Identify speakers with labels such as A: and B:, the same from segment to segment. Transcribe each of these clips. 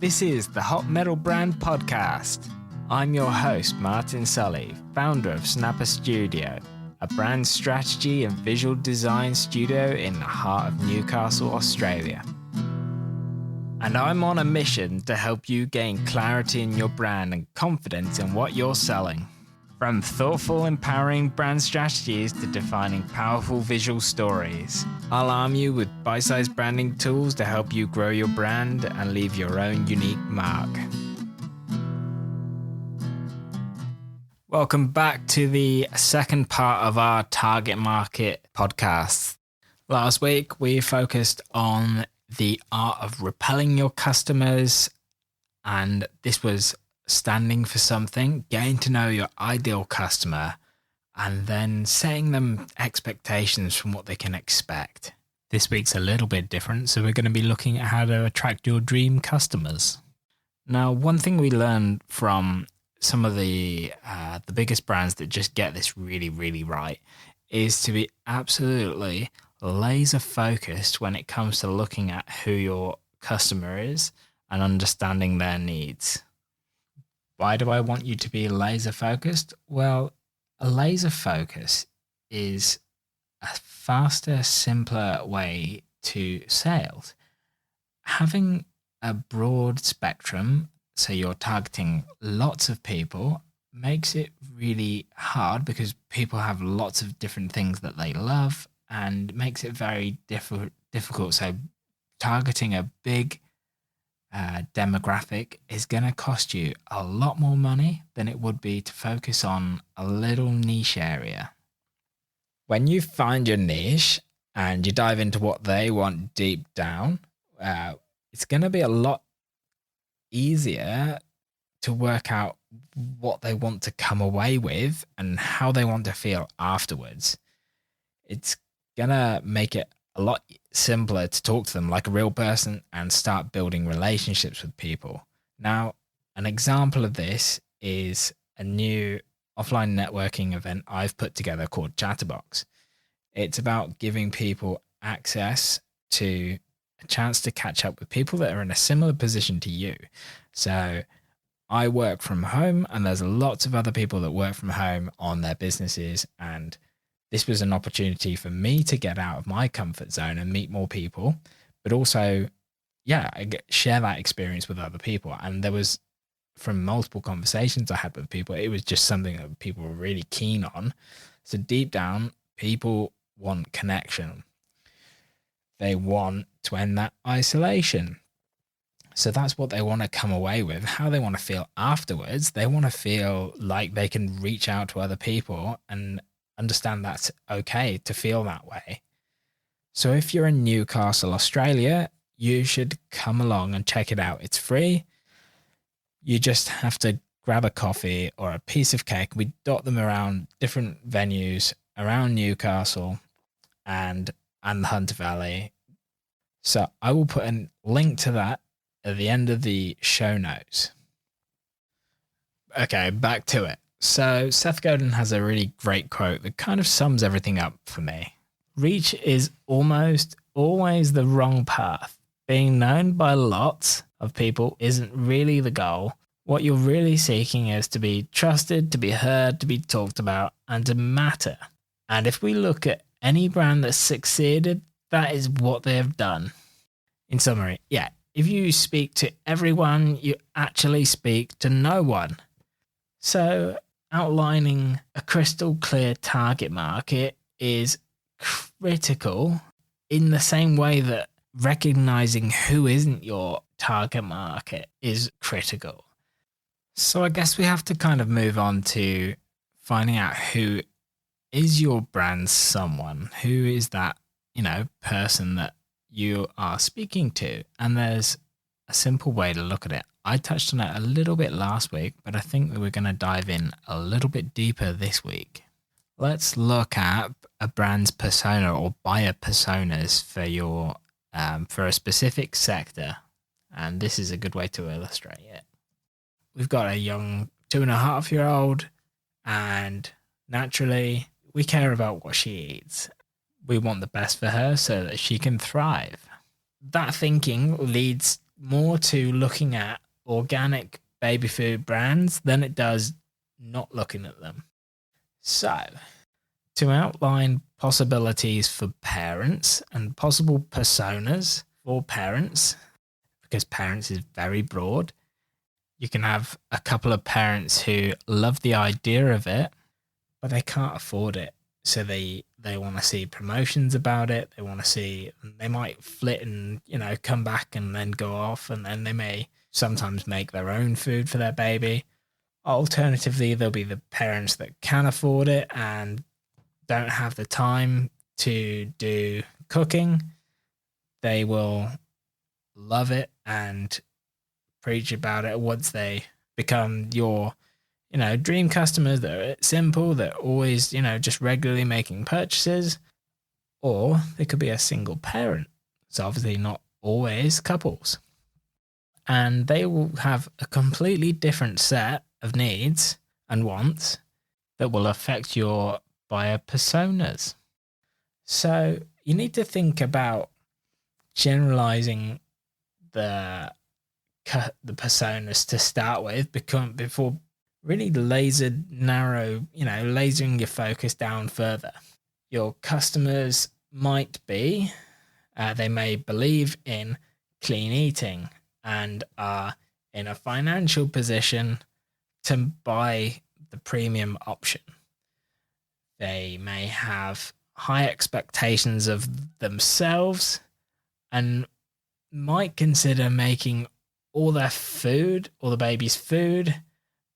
A: This is the Hot Metal Brand Podcast. I'm your host, Martin Sully, founder of Snapper Studio, a brand strategy and visual design studio in the heart of Newcastle, Australia. And I'm on a mission to help you gain clarity in your brand and confidence in what you're selling. From thoughtful, empowering brand strategies to defining powerful visual stories, I'll arm you with bite-sized branding tools to help you grow your brand and leave your own unique mark. Welcome back to the second part of our target market podcast. Last week, we focused on the art of repelling your customers, and this was standing for something, getting to know your ideal customer, and then setting them expectations from what they can expect. This week's a little bit different, so we're going to be looking at how to attract your dream customers. Now, one thing we learned from some of the biggest brands that just get this really, really right is to be absolutely laser focused when it comes to looking at who your customer is and understanding their needs. Why do I want you to be laser focused? Well, a laser focus is a faster, simpler way to sales. Having a broad spectrum, so you're targeting lots of people, makes it really hard because people have lots of different things that they love and makes it very difficult. So targeting a big demographic is going to cost you a lot more money than it would be to focus on a little niche area. When you find your niche and you dive into what they want deep down, it's going to be a lot easier to work out what they want to come away with and how they want to feel afterwards. It's going to make it a lot simpler to talk to them like a real person and start building relationships with people. Now, an example of this is a new offline networking event I've put together called Chatterbox. It's about giving people access to a chance to catch up with people that are in a similar position to you. So I work from home and there's lots of other people that work from home on their businesses, and this was an opportunity for me to get out of my comfort zone and meet more people, but also, share that experience with other people. And there was, from multiple conversations I had with people, it was just something that people were really keen on. So deep down, people want connection. They want to end that isolation. So that's what they want to come away with. How they want to feel afterwards, they want to feel like they can reach out to other people and understand that's okay to feel that way. So if you're in Newcastle, Australia, you should come along and check it out. It's free. You just have to grab a coffee or a piece of cake. We dot them around different venues around Newcastle and the Hunter Valley. So I will put a link to that at the end of the show notes. Okay, back to it. So Seth Godin has a really great quote that kind of sums everything up for me. Reach is almost always the wrong path. Being known by lots of people isn't really the goal. What you're really seeking is to be trusted, to be heard, to be talked about, and to matter. And if we look at any brand that's succeeded, that is what they have done. In summary, if you speak to everyone, you actually speak to no one. So outlining a crystal clear target market is critical in the same way that recognizing who isn't your target market is critical. So I guess we have to kind of move on to finding out who is your brand someone, who is that, person that you are speaking to. And there's a simple way to look at it. I touched on it a little bit last week, but I think that we're going to dive in a little bit deeper this week. Let's look at a brand's persona or buyer personas for your for a specific sector. And this is a good way to illustrate it. We've got a young 2.5-year-old, and naturally we care about what she eats. We want the best for her so that she can thrive. That thinking leads more to looking at organic baby food brands than it does not looking at them. So, to outline possibilities for parents and possible personas for parents, because parents is very broad, you can have a couple of parents who love the idea of it, but they can't afford it. So they want to see promotions about it. They want to see, they might flit and, come back and then go off, and then they may sometimes make their own food for their baby. Alternatively, there'll be the parents that can afford it and don't have the time to do cooking. They will love it and preach about it once they become your dream customers that are simple, that are always, just regularly making purchases. Or they could be a single parent. So obviously not always couples. And they will have a completely different set of needs and wants that will affect your buyer personas. So you need to think about generalizing the personas to start with, before really lasering your focus down further. Your customers might be, they may believe in clean eating and are in a financial position to buy the premium option. They may have high expectations of themselves and might consider making all their food, all the baby's food,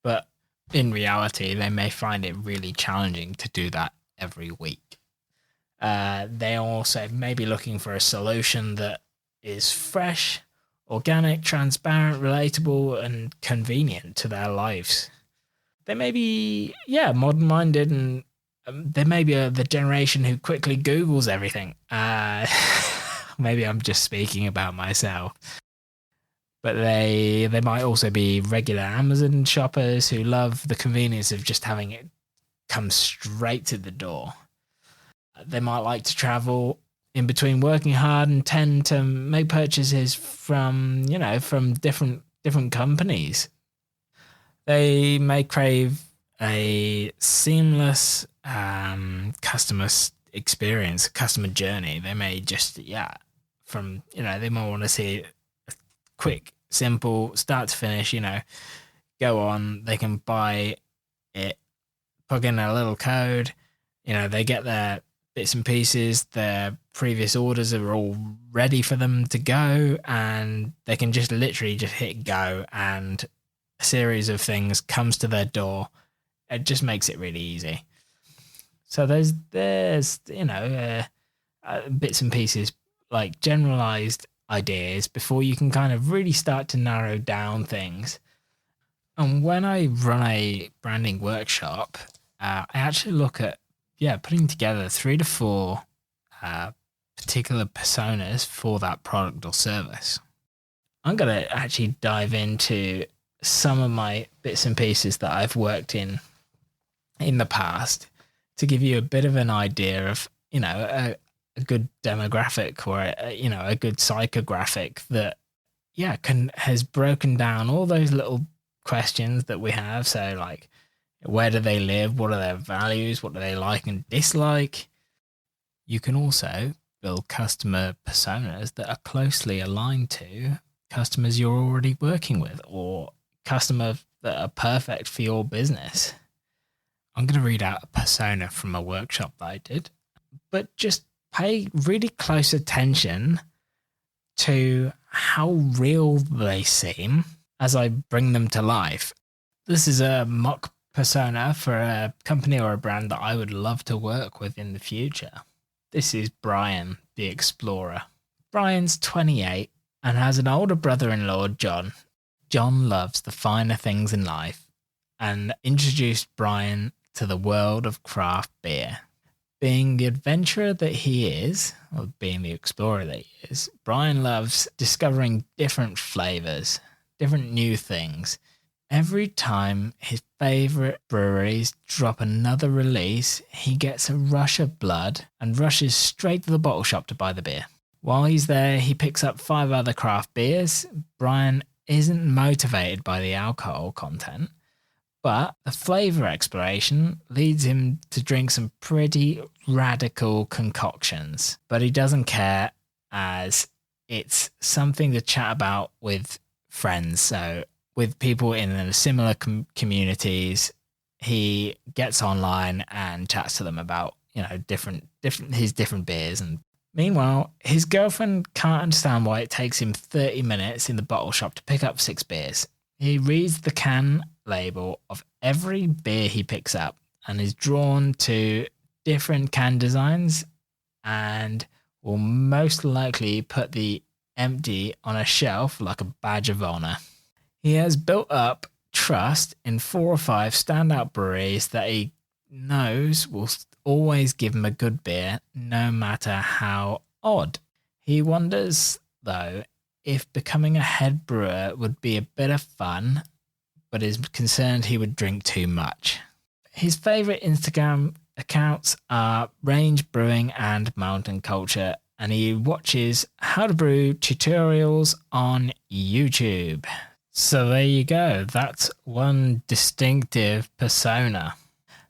A: but in reality, they may find it really challenging to do that every week. They also may be looking for a solution that is fresh, organic, transparent, relatable, and convenient to their lives. They may be, modern-minded, and they may be the generation who quickly Googles everything. Maybe I'm just speaking about myself. But they might also be regular Amazon shoppers who love the convenience of just having it come straight to the door. They might like to travel in between working hard and tend to make purchases from different companies. They may crave a seamless customer experience, customer journey. They may just, they might want to see a quick, simple, start to finish, go on. They can buy it, plug in a little code, they get their bits and pieces, their previous orders are all ready for them to go, and they can just literally just hit go, and a series of things comes to their door. It just makes it really easy. So there's bits and pieces, like generalized ideas, before you can kind of really start to narrow down things. And when I run a branding workshop, I actually look at putting together 3 to 4 particular personas for that product or service. I'm going to actually dive into some of my bits and pieces that I've worked in the past to give you a bit of an idea of, a good demographic or a good psychographic that has broken down all those little questions that we have. So like, where do they live? What are their values? What do they like and dislike? You can also build customer personas that are closely aligned to customers you're already working with, or customers that are perfect for your business. I'm going to read out a persona from a workshop that I did, but just pay really close attention to how real they seem as I bring them to life. This is a mock persona for a company or a brand that I would love to work with in the future. This is Brian, the explorer. Brian's 28 and has an older brother-in-law, John. John loves the finer things in life and introduced Brian to the world of craft beer. Being the adventurer that he is, or being the explorer that he is, Brian loves discovering different flavors, different new things. Every time his favorite breweries drop another release, he gets a rush of blood and rushes straight to the bottle shop to buy the beer. While he's there, he picks up 5 other craft beers. Brian isn't motivated by the alcohol content, but the flavour exploration leads him to drink some pretty radical concoctions. But he doesn't care, as it's something to chat about with friends. So with people in similar communities, he gets online and chats to them about, different beers. And meanwhile, his girlfriend can't understand why it takes him 30 minutes in the bottle shop to pick up 6 beers. He reads the can label of every beer he picks up and is drawn to different can designs, and will most likely put the empty on a shelf like a badge of honor. He has built up trust in 4 or 5 standout breweries that he knows will always give him a good beer, no matter how odd. He wonders, though, if becoming a head brewer would be a bit of fun, but is concerned he would drink too much. His favourite Instagram accounts are Range Brewing and Mountain Culture, and he watches how to brew tutorials on YouTube. So there you go. That's one distinctive persona.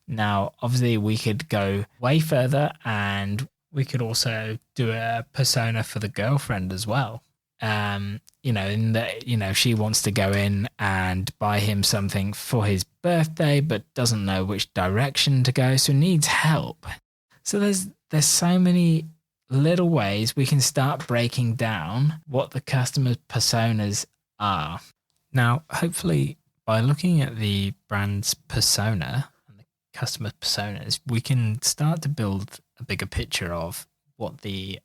A: Now, obviously, we could go way further, and we could also do a persona for the girlfriend as well. In that, she wants to go in and buy him something for his birthday, but doesn't know which direction to go, so needs help. So there's so many little ways we can start breaking down what the customer's personas are. Now, hopefully, by looking at the brand's persona and the customer personas, we can start to build a bigger picture of what the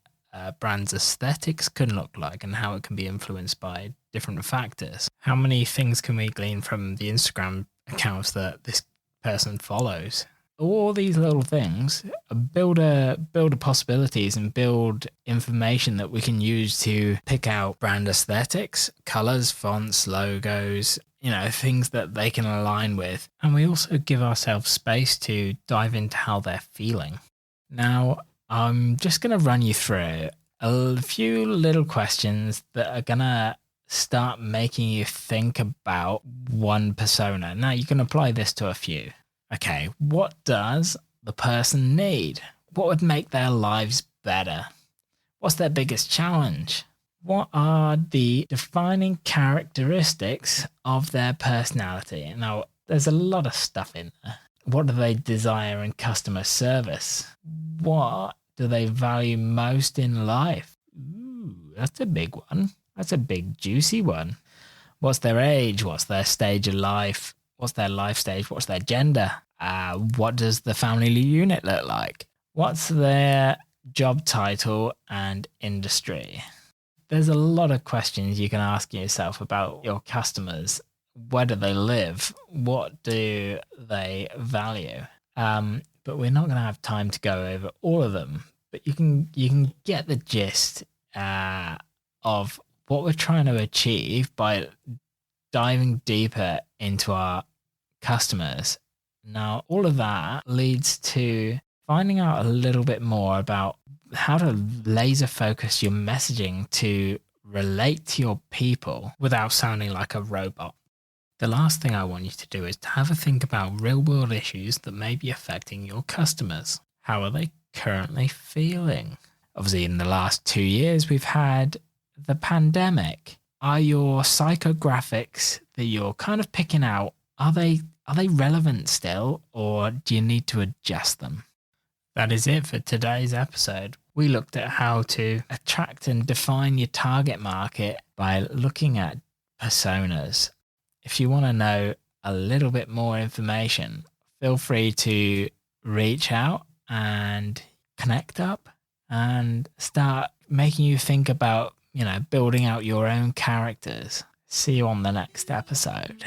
A: brand's aesthetics can look like and how it can be influenced by different factors. How many things can we glean from the Instagram accounts that this person follows? All these little things build a possibilities and build information that we can use to pick out brand aesthetics, colors, fonts, logos, things that they can align with. And we also give ourselves space to dive into how they're feeling. Now, I'm just going to run you through a few little questions that are going to start making you think about one persona. Now, you can apply this to a few. Okay, what does the person need? What would make their lives better? What's their biggest challenge? What are the defining characteristics of their personality? Now, there's a lot of stuff in there. What do they desire in customer service? What do they value most in life? Ooh, that's a big one. That's a big, juicy one. What's their age? What's their stage of life? What's their life stage? What's their gender? What does the family unit look like? What's their job title and industry? There's a lot of questions you can ask yourself about your customers. Where do they live? What do they value? But we're not going to have time to go over all of them. But you can get the gist of what we're trying to achieve by diving deeper into our customers. Now, all of that leads to finding out a little bit more about how to laser focus your messaging to relate to your people without sounding like a robot. The last thing I want you to do is to have a think about real-world issues that may be affecting your customers. How are they currently feeling? Obviously, in the last 2 years, we've had the pandemic. Are your psychographics that you're kind of picking out, are they relevant still, or do you need to adjust them? That is it for today's episode. We looked at how to attract and define your target market by looking at personas. If you want to know a little bit more information, feel free to reach out and connect up and start making you think about, building out your own characters. See you on the next episode.